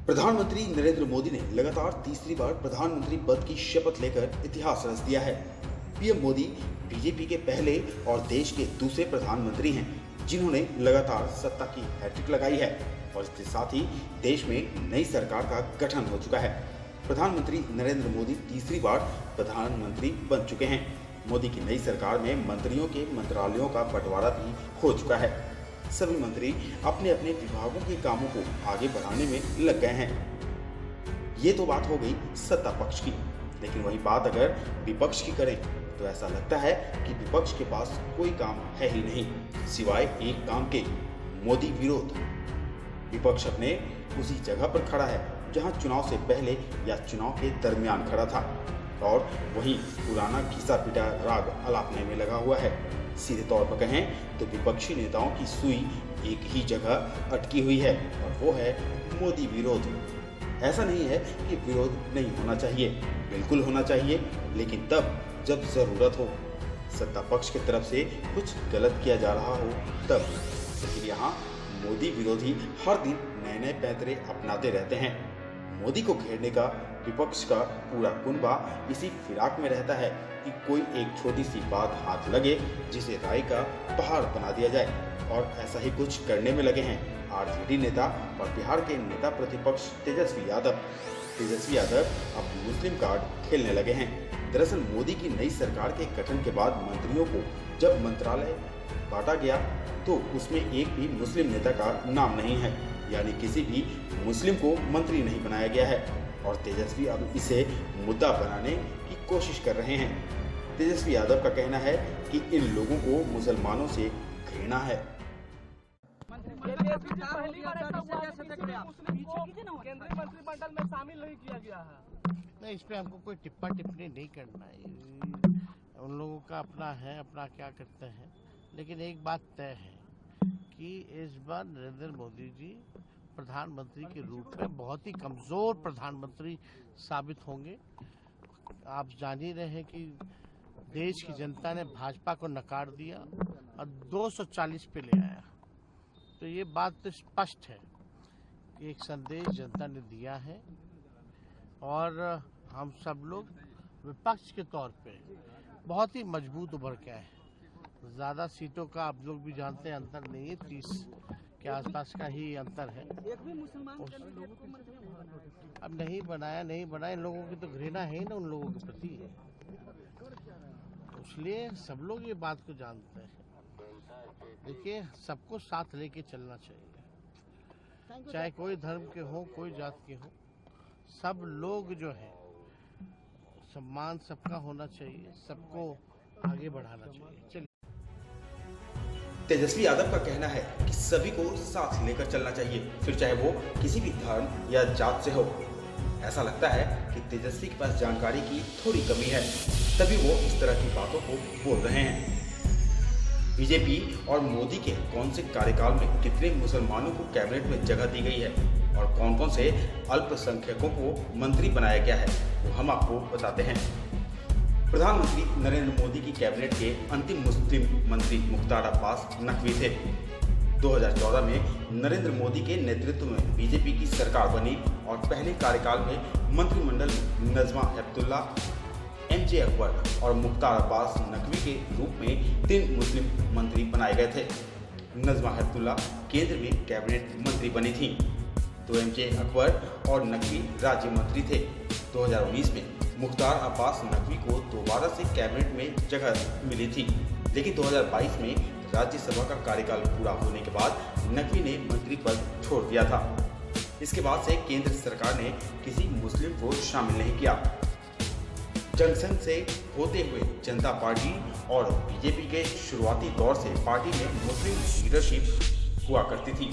प्रधानमंत्री नरेंद्र मोदी ने लगातार तीसरी बार प्रधानमंत्री पद की शपथ लेकर इतिहास रच दिया है। पीएम मोदी बीजेपी के पहले और देश के दूसरे प्रधानमंत्री हैं जिन्होंने लगातार सत्ता की हैट्रिक लगाई है और इसके साथ ही देश में नई सरकार का गठन हो चुका है। प्रधानमंत्री नरेंद्र मोदी तीसरी बार प्रधानमंत्री बन चुके हैं। मोदी की नई सरकार में मंत्रियों के मंत्रालयों का बंटवारा भी हो चुका है। सभी मंत्री अपने अपने विभागों के कामों को आगे बढ़ाने में लग गए हैं। ये तो बात हो गई सत्ता पक्ष की, लेकिन वही बात अगर विपक्ष की करें तो ऐसा लगता है कि विपक्ष के पास कोई काम है ही नहीं सिवाय एक काम के, मोदी विरोध। विपक्ष अपने उसी जगह पर खड़ा है जहां चुनाव से पहले या चुनाव के दरमियान खड़ा था और वहीं पुराना घिसा पिटा राग अलापने में लगा हुआ है। सीधे तौर पर कहें तो विपक्षी नेताओं की सुई एक ही जगह अटकी हुई है और वो है मोदी विरोध। ऐसा नहीं है कि विरोध नहीं होना चाहिए, बिल्कुल होना चाहिए, लेकिन तब जब जरूरत हो, सत्ता पक्ष की तरफ से कुछ गलत किया जा रहा हो तब। लेकिन यहाँ मोदी विरोधी हर दिन नए नए पैंतरे अपनाते रहते हैं। मोदी को घेरने का विपक्ष का पूरा कुनबा इसी फिराक में रहता है कि कोई एक छोटी सी बात हाथ लगे जिसे राय का पहाड़ बना दिया जाए, और ऐसा ही कुछ करने में लगे हैं आरजेडी नेता और बिहार के नेता प्रतिपक्ष तेजस्वी यादव। तेजस्वी यादव अब मुस्लिम कार्ड खेलने लगे हैं। दरअसल मोदी की नई सरकार के गठन के बाद मंत्रियों को जब मंत्रालय बांटा गया तो उसमें एक भी मुस्लिम नेता का नाम नहीं है, यानी किसी भी मुस्लिम को मंत्री नहीं बनाया गया है। और तेजस्वी अब इसे मुद्दा बनाने की कोशिश कर रहे हैं। तेजस्वी यादव का कहना है कि इन लोगों को मुसलमानों से घृणा है। पहली बार ऐसा हुआ है केंद्रीय मंत्रिमंडल में शामिल नहीं किया गया है। नहीं, इस पे हमको कोई टिप्पणी नहीं करना है। उन लोगों का अपना है, अपना क्या करते हैं। लेकिन एक बात तय है कि इस बार नरेंद्र मोदी जी प्रधानमंत्री के रूप में बहुत ही कमजोर प्रधानमंत्री साबित होंगे। आप जान ही रहे हैं कि देश की जनता ने भाजपा को नकार दिया और 240 पे ले आया। तो ये बात तो स्पष्ट है कि एक संदेश जनता ने दिया है और हम सब लोग विपक्ष के तौर पे बहुत ही मजबूत उभर के आए हैं। ज्यादा सीटों का आप लोग भी जानते हैं अंतर नहीं है, 30 के आसपास का ही अंतर है। एक भी मुसलमान अब नहीं बनाया इन लोगों की तो घृणा है ना उन लोगों के प्रति, इसलिए सब लोग ये बात को जानते हैं। देखिए, सबको साथ लेके चलना चाहिए, चाहे कोई धर्म के हो, कोई जात के हो, सब लोग जो है सम्मान सबका होना चाहिए, सबको आगे बढ़ाना चाहिए। चलिए। तेजस्वी यादव का कहना है कि सभी को साथ लेकर चलना चाहिए, फिर चाहे वो किसी भी धर्म या जात से हो। ऐसा लगता है कि तेजस्वी के पास जानकारी की थोड़ी कमी है, तभी वो इस तरह की बातों को बोल रहे हैं। बीजेपी और मोदी के कौन से कार्यकाल में कितने मुसलमानों को कैबिनेट में जगह दी गई है और कौन कौन से अल्पसंख्यकों को मंत्री बनाया गया है, वो हम आपको बताते हैं। प्रधानमंत्री नरेंद्र मोदी की कैबिनेट के अंतिम मुस्लिम मंत्री मुख्तार अब्बास नकवी थे। 2014 में नरेंद्र मोदी के नेतृत्व में बीजेपी की सरकार बनी और पहले कार्यकाल में मंत्रिमंडल में नजमा हेपतुल्ला, एमजे अकबर और मुख्तार अब्बास नकवी के रूप में 3 मुस्लिम मंत्री बनाए गए थे। नजमा हेपतुल्ला केंद्र में कैबिनेट मंत्री बनी थी, तो एमजे अकबर और नकवी राज्य मंत्री थे। 2019 में मुख्तार अब्बास नकवी को दोबारा से कैबिनेट में जगह मिली थी, लेकिन 2022 में राज्यसभा का कार्यकाल पूरा होने के बाद नकवी ने मंत्री पद छोड़ दिया था। इसके बाद से केंद्र सरकार ने किसी मुस्लिम को शामिल नहीं किया। जंक्शन से होते हुए जनता पार्टी और बीजेपी के शुरुआती दौर से पार्टी में मुस्लिम लीडरशिप हुआ करती थी।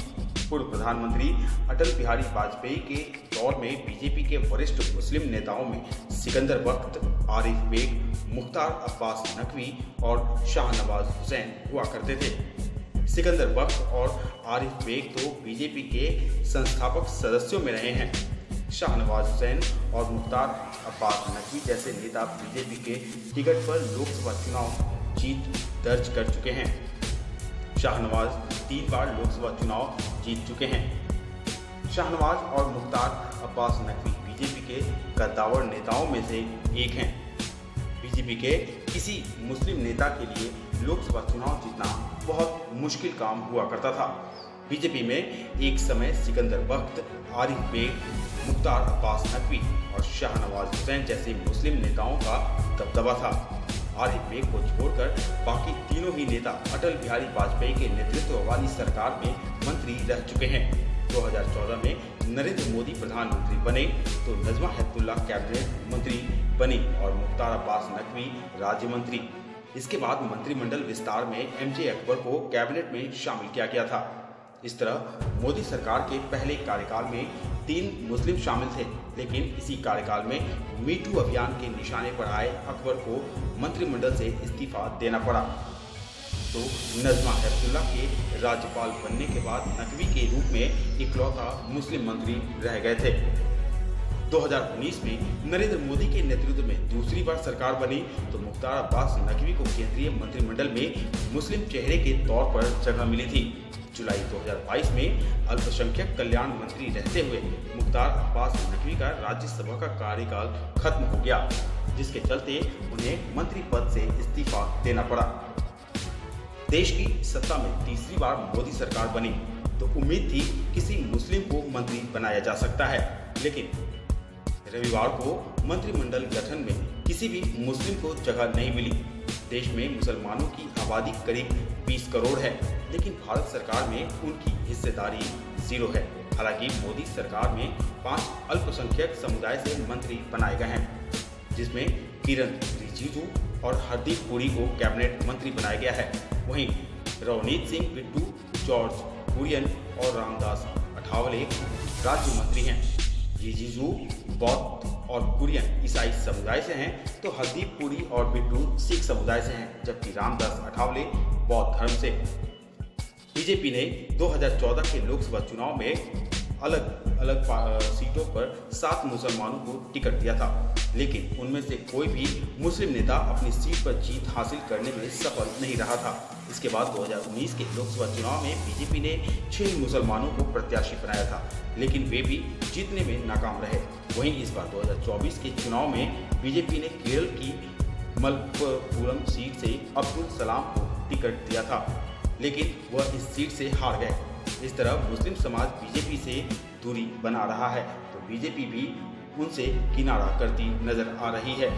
पूर्व प्रधानमंत्री अटल बिहारी वाजपेयी के दौर में बीजेपी के वरिष्ठ मुस्लिम नेताओं में सिकंदर बख्त, आरिफ बेग, मुख्तार अब्बास नकवी और शाहनवाज हुसैन हुआ करते थे। सिकंदर बख्त और आरिफ बेग तो बीजेपी के संस्थापक सदस्यों में रहे हैं। शाहनवाज हुसैन और मुख्तार अब्बास नकवी जैसे नेता बीजेपी के टिकट पर लोकसभा चुनाव जीत दर्ज कर चुके हैं। शाहनवाज 3 बार लोकसभा चुनाव जीत चुके हैं। शाहनवाज और मुख्तार अब्बास नकवी बीजेपी के कद्दावर नेताओं में से एक हैं। बीजेपी के किसी मुस्लिम नेता के लिए लोकसभा चुनाव जीतना बहुत मुश्किल काम हुआ करता था। बीजेपी में एक समय सिकंदर बख्त, आरिफ बेग, मुख्तार अब्बास नकवी और शाहनवाज हुसैन जैसे मुस्लिम नेताओं का दबदबा था। आरिफ बेग को छोड़कर बाकी तीनों ही नेता अटल बिहारी वाजपेयी के नेतृत्व वाली सरकार में मंत्री रह चुके हैं। 2014 में नरेंद्र मोदी प्रधानमंत्री बने तो नजमा हेपतुल्ला कैबिनेट मंत्री बनी और मुख्तार अब्बास नकवी राज्य मंत्री। इसके बाद मंत्रिमंडल विस्तार में एमजे अकबर को कैबिनेट में शामिल किया गया था। इस तरह मोदी सरकार के पहले कार्यकाल में 3 मुस्लिम शामिल थे, लेकिन इसी कार्यकाल में मीटू अभियान के निशाने पर आए अकबर को मंत्रिमंडल से इस्तीफा देना पड़ा। तो नजमा हेपतुल्ला के राज्यपाल बनने के बाद नकवी के रूप में इकलौता मुस्लिम मंत्री रह गए थे। 2019 में नरेंद्र मोदी के नेतृत्व में दूसरी बार सरकार बनी तो मुख्तार अब्बास नकवी को केंद्रीय मंत्रिमंडल में मुस्लिम चेहरे के तौर पर जगह मिली थी। जुलाई 2022 में अल्पसंख्यक कल्याण मंत्री रहते हुए मुख्तार अब्बास नकवी का राज्यसभा का कार्यकाल खत्म हो गया, जिसके चलते उन्हें मंत्री पद से इस्तीफा देना पड़ा। देश की सत्ता में तीसरी बार मोदी सरकार बनी तो उम्मीद थी किसी मुस्लिम को मंत्री बनाया जा सकता है, लेकिन रविवार को मंत्रिमंडल गठन में किसी भी मुस्लिम को जगह नहीं मिली। देश में मुसलमानों की आबादी करीब 20 करोड़ है, लेकिन भारत सरकार में उनकी हिस्सेदारी 0 है। हालांकि मोदी सरकार में 5 अल्पसंख्यक समुदाय से मंत्री बनाए गए हैं, जिसमें किरण रिजिजू और हरदीप पुरी को कैबिनेट मंत्री बनाया गया है। वहीं रवनीत सिंह बिट्टू, जॉर्ज कुरियन और रामदास अठावले राज्य मंत्री हैं। रिजिजू बौद्ध और कुरियन ईसाई समुदाय से हैं, तो हरदीप पुरी और बिट्टू सिख समुदाय से हैं, जबकि रामदास अठावले बौद्ध धर्म से। बीजेपी ने 2014 के लोकसभा चुनाव में अलग अलग सीटों पर 7 मुसलमानों को टिकट दिया था, लेकिन उनमें से कोई भी मुस्लिम नेता अपनी सीट पर जीत हासिल करने में सफल नहीं रहा था। इसके बाद 2019 के लोकसभा चुनाव में बीजेपी ने 6 मुसलमानों को प्रत्याशी बनाया था, लेकिन वे भी जीतने में नाकाम रहे। वहीं इस बार 2024 के चुनाव में बीजेपी ने केरल की मलप्पुरम सीट से अब्दुल सलाम को टिकट दिया था, लेकिन वह इस सीट से हार गए। इस तरह मुस्लिम समाज बीजेपी से दूरी बना रहा है, तो बीजेपी भी उनसे किनारा करती नजर आ रही है।